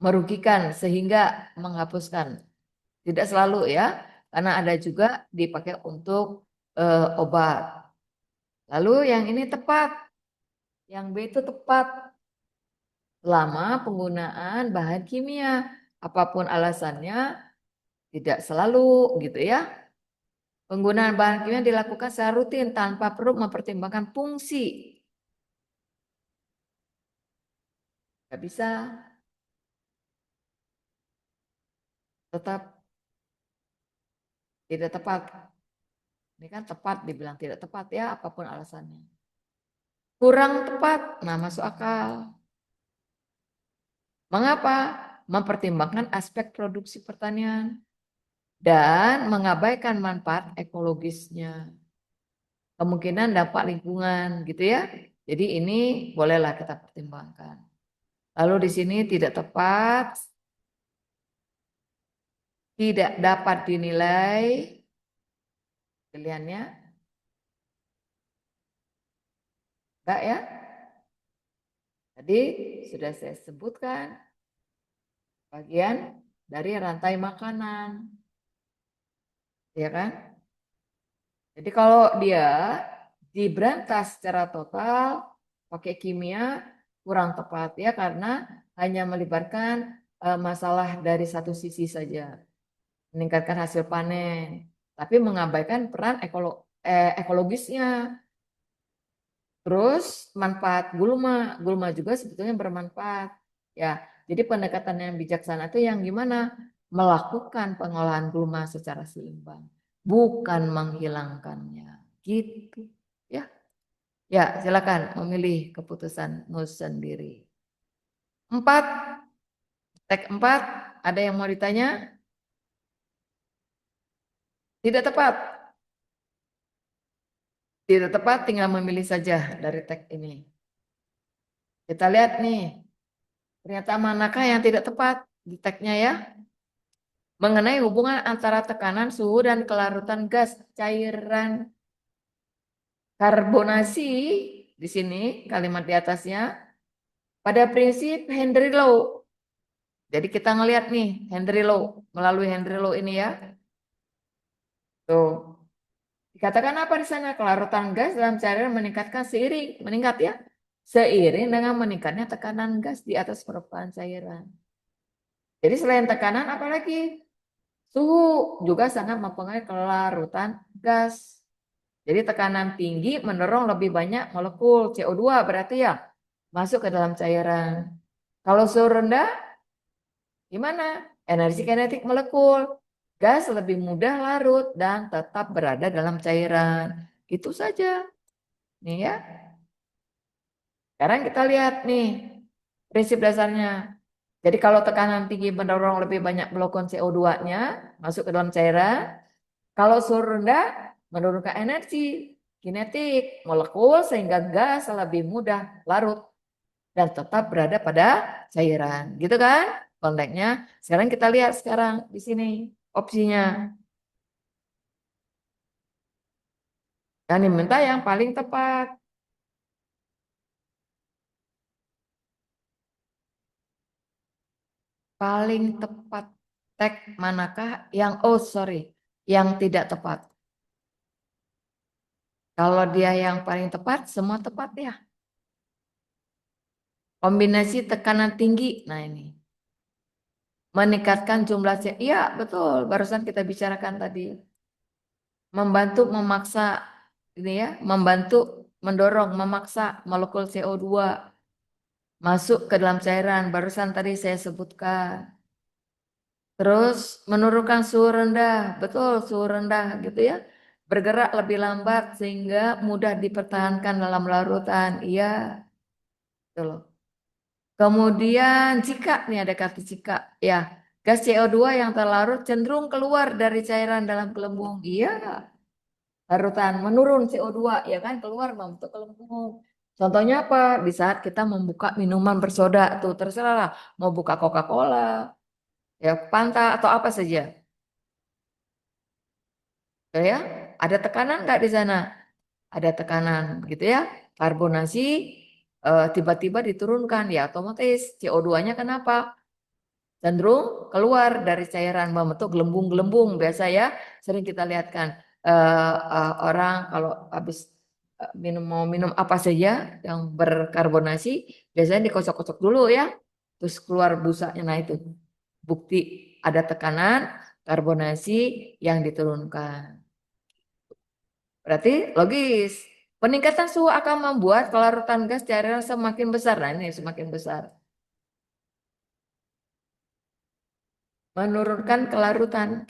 Merugikan sehingga menghapuskan. Tidak selalu ya, karena ada juga dipakai untuk obat. Lalu yang ini tepat, yang B itu tepat selama penggunaan bahan kimia. Apapun alasannya, tidak selalu gitu ya. Penggunaan bahan kimia dilakukan secara rutin tanpa perlu mempertimbangkan fungsi. Gak bisa, tetap tidak tepat. Ini kan tepat, dibilang tidak tepat ya, apapun alasannya. Kurang tepat, nah masuk akal. Mengapa? Mempertimbangkan aspek produksi pertanian dan mengabaikan manfaat ekologisnya. Kemungkinan dampak lingkungan gitu ya. Jadi ini bolehlah kita pertimbangkan. Lalu di sini tidak tepat, tidak dapat dinilai pilihannya. Enggak ya? Tadi sudah saya sebutkan bagian dari rantai makanan. Ya kan? Jadi kalau dia diberantas secara total pakai kimia kurang tepat ya karena hanya melibatkan masalah dari satu sisi saja, meningkatkan hasil panen, tapi mengabaikan peran ekologisnya. Terus manfaat gulma, gulma juga sebetulnya bermanfaat. Ya, jadi pendekatan yang bijaksana itu yang gimana? Melakukan pengolahan gulma secara seimbang, bukan menghilangkannya. Gitu. Ya. Ya, silakan memilih keputusanmu sendiri. 4, tag 4, ada yang mau ditanya? Tidak tepat. Tidak tepat, tinggal memilih saja dari tag ini. Kita lihat nih, ternyata manakah yang tidak tepat di tagnya ya? Mengenai hubungan antara tekanan suhu dan kelarutan gas cairan karbonasi di sini kalimat di atasnya pada prinsip Henry Law. Jadi kita ngelihat nih Henry Law, melalui Henry Law ini ya. Tuh. Dikatakan apa di sana? Kelarutan gas dalam cairan meningkat ya. Seiring dengan meningkatnya tekanan gas di atas permukaan cairan. Jadi selain tekanan apalagi? Suhu juga sangat mempengaruhi kelarutan gas. Jadi tekanan tinggi mendorong lebih banyak molekul CO2 berarti ya masuk ke dalam cairan. Kalau suhu rendah gimana? Energi kinetik molekul gas lebih mudah larut dan tetap berada dalam cairan. Itu saja. Nih ya. Sekarang kita lihat nih prinsip dasarnya. Jadi kalau tekanan tinggi mendorong lebih banyak molekul CO2-nya masuk ke dalam cairan. Kalau suhu rendah menurunkan energi kinetik molekul sehingga gas lebih mudah larut dan tetap berada pada cairan. Gitu kan? Konteksnya. Sekarang kita lihat sekarang di sini opsinya. Dan diminta yang paling tepat. Paling tepat tag manakah yang yang tidak tepat. Kalau dia yang paling tepat, semua tepat ya. Kombinasi tekanan tinggi. Nah ini. Meningkatkan jumlah iya betul, barusan kita bicarakan tadi. Membantu memaksa ini ya, mendorong, memaksa molekul CO2 masuk ke dalam cairan. Barusan tadi saya sebutkan. Terus menurunkan suhu rendah, betul suhu rendah gitu ya. Bergerak lebih lambat sehingga mudah dipertahankan dalam larutan. Iya, betul. Kemudian jika nih ada kata jika ya, Gas CO2 yang terlarut cenderung keluar dari cairan dalam gelembung. Iya, larutan menurun CO2 ya kan, keluar membentuk gelembung. Contohnya apa? Di saat kita membuka minuman bersoda tuh terserah lah, mau buka Coca-Cola, ya Fanta atau apa saja. Ya, ada tekanan nggak di sana? Ada tekanan gitu ya. Karbonasi tiba-tiba diturunkan ya otomatis CO2-nya kenapa? Cenderung keluar dari cairan membentuk gelembung-gelembung biasa ya. Sering kita lihat kan orang kalau habis mau minum apa saja yang berkarbonasi biasanya dikocok-kocok dulu ya. Terus keluar busanya. Nah itu bukti ada tekanan karbonasi yang diturunkan. Berarti logis. Peningkatan suhu akan membuat kelarutan gas cairan semakin besar. Nah ini semakin besar. Menurunkan kelarutan.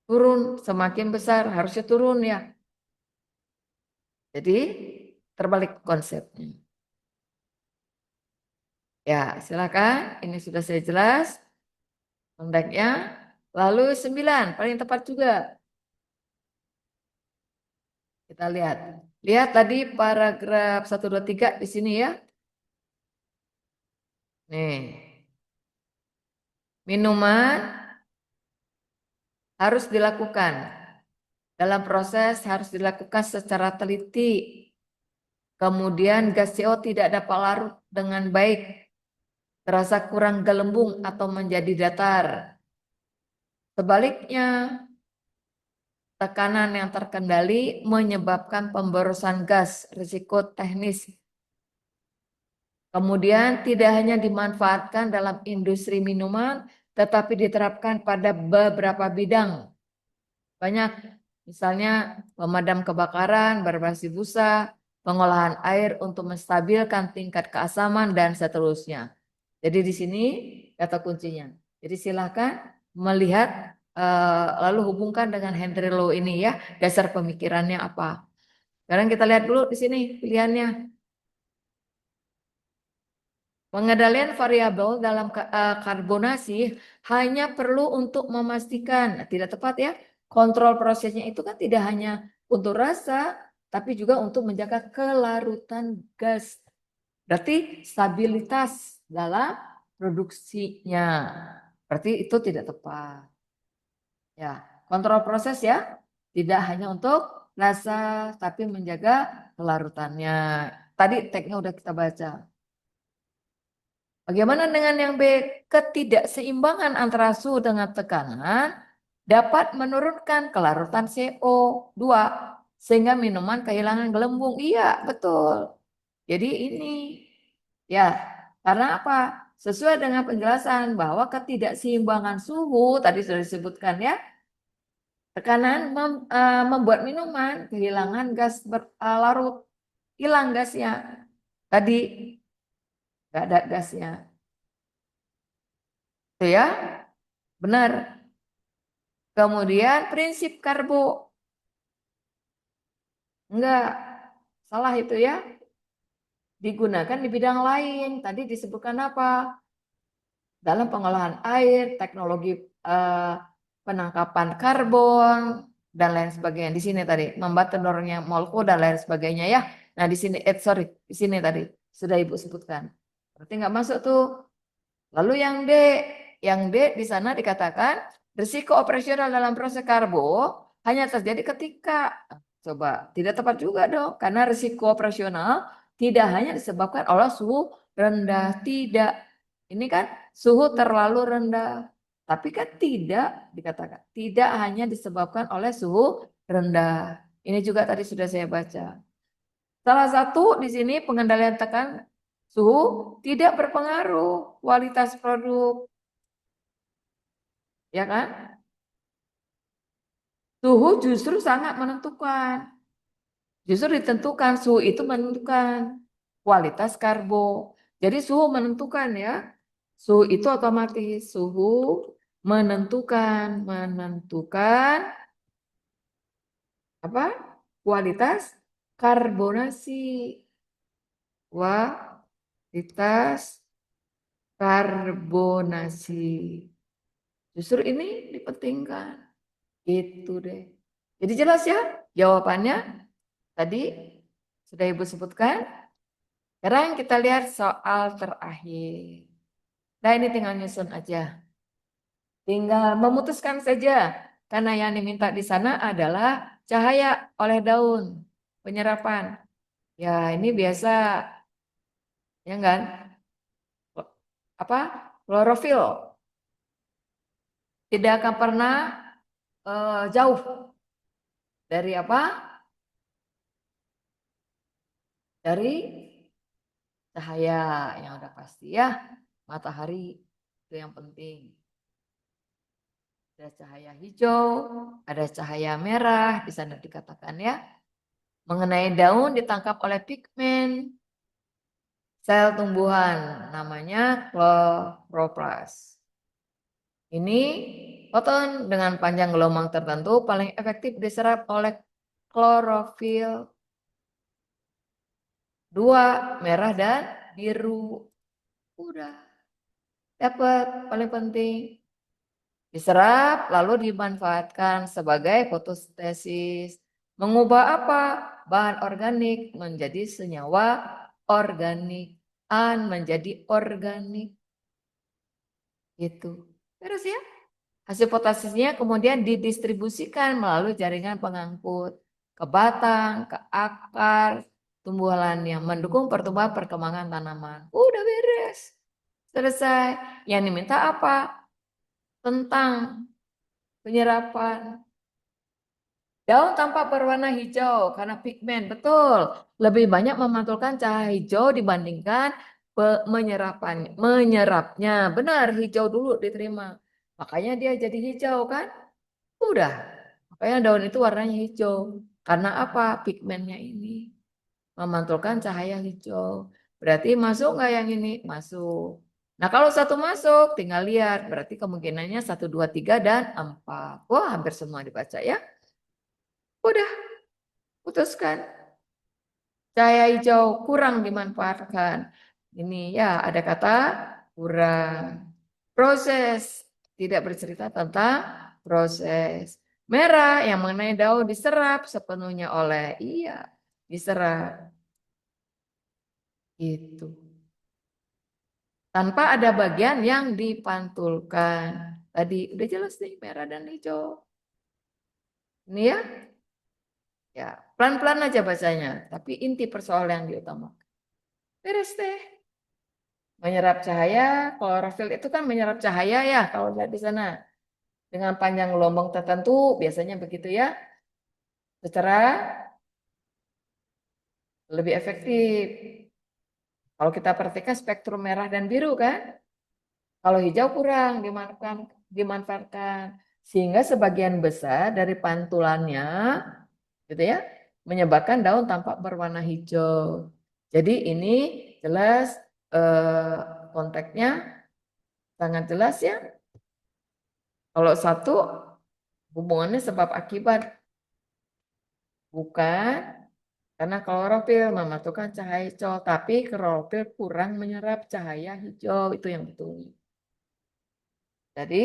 Turun semakin besar. Harusnya turun ya. Jadi terbalik konsepnya. Ya silakan. Ini sudah saya jelas. Konteksnya. Lalu 9. Paling tepat juga. Kita lihat. Lihat tadi paragraf 1, 2, 3 di sini ya. Nih. Minuman harus dilakukan. Dalam proses harus dilakukan secara teliti. Kemudian gas CO tidak dapat larut dengan baik. Terasa kurang gelembung atau menjadi datar. Sebaliknya, tekanan yang terkendali menyebabkan pemborosan gas, risiko teknis. Kemudian tidak hanya dimanfaatkan dalam industri minuman, tetapi diterapkan pada beberapa bidang. Banyak, misalnya pemadam kebakaran berbasis busa, pengolahan air untuk menstabilkan tingkat keasaman, dan seterusnya. Jadi di sini kata kuncinya. Jadi silakan melihat lalu hubungkan dengan Henry Low ini ya, dasar pemikirannya apa. Sekarang kita lihat dulu di sini pilihannya. Pengendalian variabel dalam karbonasi hanya perlu untuk memastikan, tidak tepat ya, kontrol prosesnya itu kan tidak hanya untuk rasa, tapi juga untuk menjaga kelarutan gas. Berarti stabilitas dalam produksinya. Berarti itu tidak tepat. Ya, kontrol proses ya, tidak hanya untuk rasa, tapi menjaga kelarutannya. Tadi tagnya udah kita baca. Bagaimana dengan yang B? Ketidakseimbangan antara suhu dengan tekanan dapat menurunkan kelarutan CO2 sehingga minuman kehilangan gelembung. Iya, betul. Jadi ini ya, karena apa? Sesuai dengan penjelasan bahwa ketidakseimbangan suhu tadi sudah disebutkan ya, tekanan membuat minuman kehilangan gas berlarut, hilang gasnya. Tadi nggak ada gasnya. Itu ya, benar. Kemudian prinsip karbo. Enggak, salah itu ya. Digunakan di bidang lain. Tadi disebutkan apa? Dalam pengolahan air, teknologi penangkapan karbon, dan lain sebagainya. Di sini tadi, membantu mendorongnya molekul dan lain sebagainya ya. Nah di sini, di sini tadi sudah Ibu sebutkan. Berarti nggak masuk tuh. Lalu yang D di sana dikatakan risiko operasional dalam proses karbo hanya terjadi ketika, coba tidak tepat juga dong, karena risiko operasional tidak hanya disebabkan oleh suhu rendah, tidak. Ini kan suhu terlalu rendah, tapi kan tidak dikatakan, tidak hanya disebabkan oleh suhu rendah. Ini juga tadi sudah saya baca. Salah satu di sini pengendalian tekan suhu tidak berpengaruh kualitas produk, ya kan? Suhu justru sangat menentukan. Justru ditentukan suhu itu menentukan kualitas karbo. Jadi suhu menentukan ya. Suhu itu otomatis suhu menentukan apa? Kualitas karbonasi. Kualitas karbonasi. Justru ini dipentingkan. Itu deh. Jadi jelas ya jawabannya tadi sudah Ibu sebutkan. Sekarang kita lihat soal terakhir. Nah ini tinggal nyusun aja. Tinggal memutuskan saja. Karena yang diminta di sana adalah cahaya oleh daun. Penyerapan. Ya ini biasa. Ya kan? Apa? Klorofil. Tidak akan pernah jauh dari apa? Dari cahaya yang udah pasti ya. Matahari itu yang penting. Ada cahaya hijau, ada cahaya merah, di sana dikatakan ya. Mengenai daun ditangkap oleh pigmen sel tumbuhan, namanya kloroplas. Ini foton dengan panjang gelombang tertentu paling efektif diserap oleh klorofil 2, merah dan biru. Udah, dapat paling penting. Diserap lalu dimanfaatkan sebagai fotosintesis. Mengubah apa? Bahan organik menjadi senyawa organik. Menjadi organik. Gitu. Terus ya. Hasil fotosintesisnya kemudian didistribusikan melalui jaringan pengangkut ke batang, ke akar tumbuhan yang mendukung pertumbuhan perkembangan tanaman. Udah beres. Selesai. Yang diminta apa? Tentang penyerapan. Daun tampak berwarna hijau karena pigmen, betul. Lebih banyak memantulkan cahaya hijau dibandingkan menyerapnya. Benar, hijau dulu diterima. Makanya dia jadi hijau kan? Udah. Makanya daun itu warnanya hijau. Karena apa? Pigmennya ini memantulkan cahaya hijau. Berarti masuk nggak yang ini? Masuk. Nah kalau satu masuk, tinggal lihat. Berarti kemungkinannya 1, 2, 3, dan 4. Wah hampir semua dibaca ya. Udah, putuskan. Cahaya hijau kurang dimanfaatkan. Ini ya ada kata kurang. Proses, tidak bercerita tentang proses. Merah yang mengenai daun diserap sepenuhnya oleh, iya, diserap. Itu. Tanpa ada bagian yang dipantulkan. Tadi udah jelas nih merah dan hijau. Ini ya. Ya, pelan-pelan aja bacanya, tapi inti persoalan yang diutamakan. Beres deh. Menyerap cahaya, klorofil itu kan menyerap cahaya ya, kalau lihat di sana. Dengan panjang gelombang tertentu, biasanya begitu ya. Secara lebih efektif. Kalau kita perhatikan spektrum merah dan biru kan, kalau hijau kurang dimanfaatkan. Sehingga sebagian besar dari pantulannya, gitu ya, menyebabkan daun tampak berwarna hijau. Jadi ini jelas konteksnya sangat jelas ya. Kalau satu hubungannya sebab akibat, bukan karena klorofil memantulkan cahaya hijau, tapi klorofil kurang menyerap cahaya hijau, itu yang betul. Jadi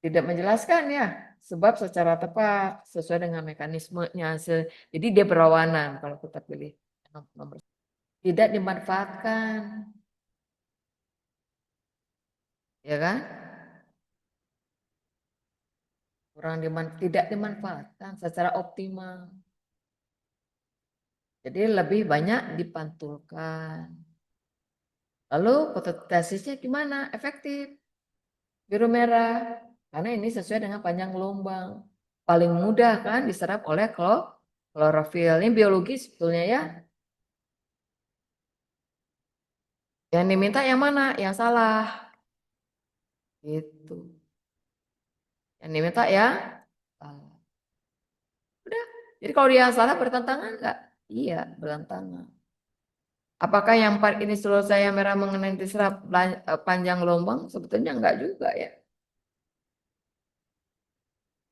tidak menjelaskan ya sebab secara tepat sesuai dengan mekanismenya. Jadi dia berlawanan kalau kita pilih nomor. Tidak dimanfaatkan, ya kan? Tidak dimanfaatkan secara optimal. Jadi lebih banyak dipantulkan. Lalu fotosintesisnya gimana? Efektif. Biru merah. Karena ini sesuai dengan panjang gelombang. Paling mudah kan diserap oleh klorofil. Ini biologi sebetulnya ya. Yang diminta yang mana? Yang salah. Gitu. Yang diminta ya salah. Udah. Jadi kalau dia salah bertentangan enggak? Iya, bertentangan. Apakah yang part ini seluruh saya merah mengenai diserap panjang gelombang? Sebetulnya enggak juga ya.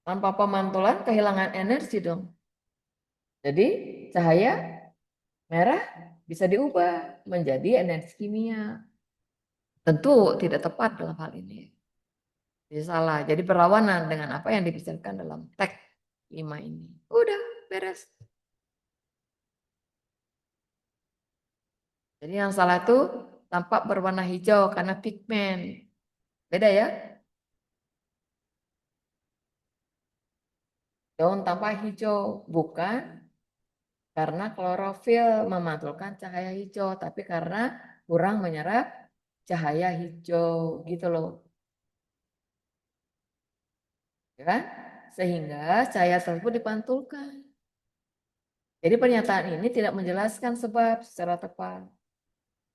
Tanpa pemantulan kehilangan energi dong. Jadi cahaya merah bisa diubah menjadi energi kimia. Tentu tidak tepat dalam hal ini. Jadi salah. Jadi berlawanan dengan apa yang dibicarakan dalam teks 5 ini. Udah, beres. Jadi yang salah itu tampak berwarna hijau karena pigmen. Beda ya? Daun tampak hijau, bukan karena klorofil memantulkan cahaya hijau, tapi karena kurang menyerap cahaya hijau gitu loh. Ya kan? Sehingga cahaya tersebut dipantulkan. Jadi pernyataan ini tidak menjelaskan sebab secara tepat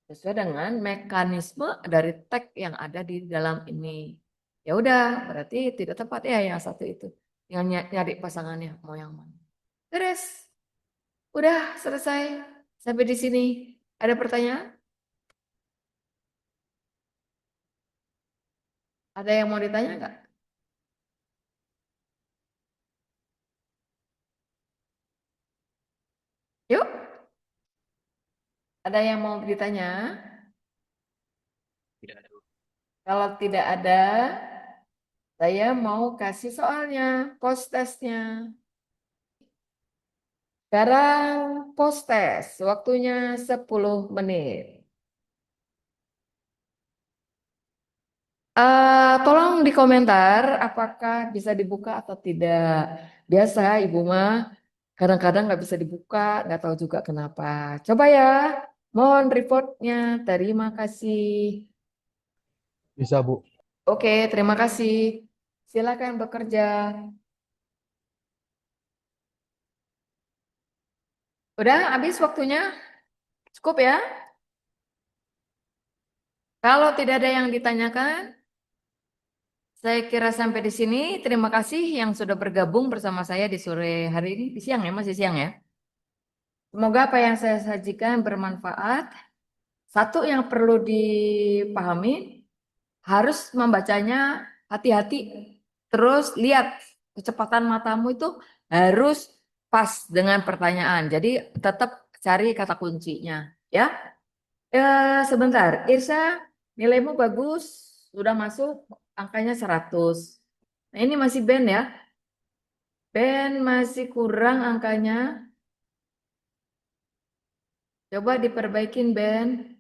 sesuai dengan mekanisme dari teks yang ada di dalam ini. Ya udah, berarti tidak tepat ya yang satu itu. Yang nyari pasangannya mau yang mana. Beres. Udah selesai. Sampai di sini. Ada pertanyaan? Ada yang mau ditanya nggak? Yuk, ada yang mau ditanya? Kalau tidak ada, saya mau kasih soalnya, post testnya. Sekarang post test, waktunya 10 menit. Tolong di komentar apakah bisa dibuka atau tidak. Biasa Ibu mah kadang-kadang nggak bisa dibuka, nggak tahu juga kenapa. Coba ya, mohon reportnya. Terima kasih. Bisa, Bu. Oke, terima kasih. Silakan bekerja. Udah habis waktunya? Cukup ya? Kalau tidak ada yang ditanyakan, saya kira sampai di sini. Terima kasih yang sudah bergabung bersama saya di sore hari ini. Di siang ya, masih siang ya. Semoga apa yang saya sajikan bermanfaat. Satu yang perlu dipahami, harus membacanya hati-hati. Terus lihat kecepatan matamu itu harus pas dengan pertanyaan. Jadi tetap cari kata kuncinya. Ya, sebentar. Irsa, nilaimu bagus. Sudah masuk angkanya 100. Nah ini masih Ben ya. Ben masih kurang angkanya. Coba diperbaikin Ben.